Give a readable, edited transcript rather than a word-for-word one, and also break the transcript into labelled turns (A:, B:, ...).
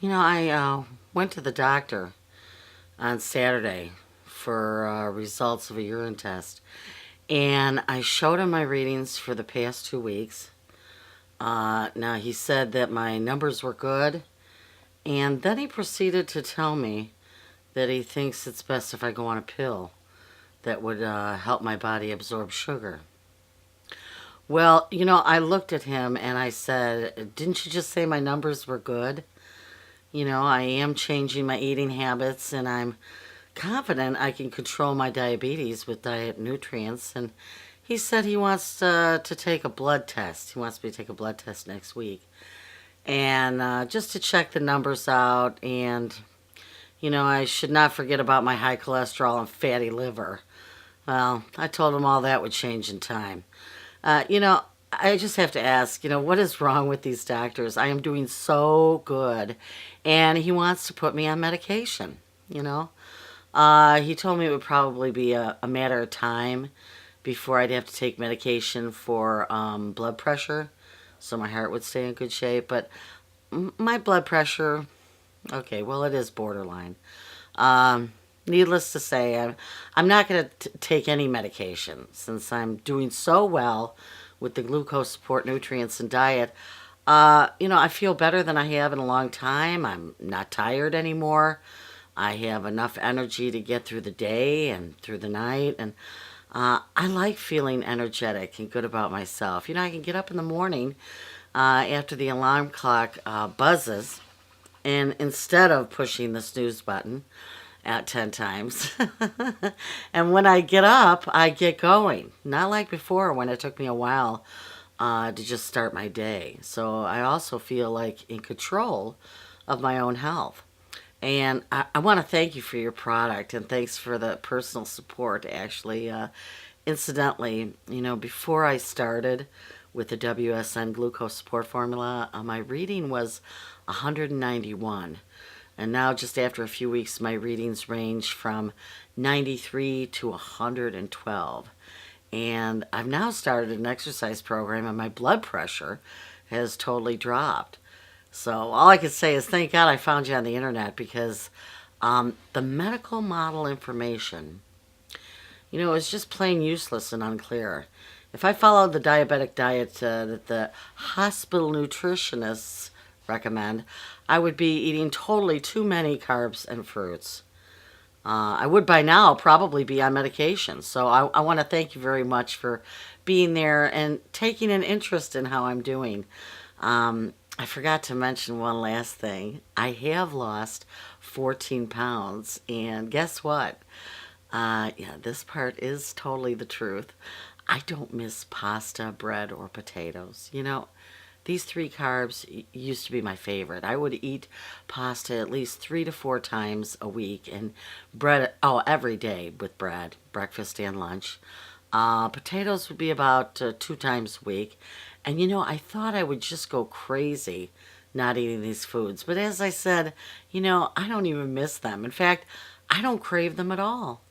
A: I went to the doctor on Saturday for results of a urine test, and I showed him my readings for the past 2 weeks. Now, he said that my numbers were good, and then he proceeded to tell me that he thinks it's best if I go on a pill that would help my body absorb sugar. Well, I looked at him and I said, "Didn't you just say my numbers were good?" I am changing my eating habits and I'm confident I can control my diabetes with diet nutrients. And he said he wants to take a blood test. He wants me to take a blood test next week. And just to check the numbers out. And, I should not forget about my high cholesterol and fatty liver. Well, I told him all that would change in time. Uh, you know, I just have to ask, what is wrong with these doctors? I am doing so good. And he wants to put me on medication, you know. He told me it would probably be a matter of time before I'd have to take medication for blood pressure so my heart would stay in good shape. But my blood pressure, okay, well, it is borderline. Needless to say, I'm not going to take any medication since I'm doing so well with the glucose support nutrients and diet. I feel better than I have in a long time. I'm not tired anymore. I have enough energy to get through the day and through the night. And I like feeling energetic and good about myself. I can get up in the morning after the alarm clock buzzes, and instead of pushing the snooze button at 10 times, and when I get up, I get going. Not like before when it took me a while to just start my day. So I also feel like in control of my own health. And I want to thank you for your product and thanks for the personal support, actually. Incidentally, before I started with the WSN glucose support formula, my reading was 191. And now, just after a few weeks, my readings range from 93 to 112. And I've now started an exercise program, and my blood pressure has totally dropped. So all I can say is thank God I found you on the internet because the medical model information, is just plain useless and unclear. If I followed the diabetic diet that the hospital nutritionists recommend, I would be eating totally too many carbs and fruits. I would by now probably be on medication. So I want to thank you very much for being there and taking an interest in how I'm doing. I forgot to mention one last thing. I have lost 14 pounds, and guess what? Yeah, this part is totally the truth. I don't miss pasta, bread, or potatoes. These three carbs used to be my favorite. I would eat pasta at least 3 to 4 times a week, and bread, every day with bread, breakfast and lunch. Potatoes would be about 2 times a week. And I thought I would just go crazy not eating these foods. But as I said, I don't even miss them. In fact, I don't crave them at all.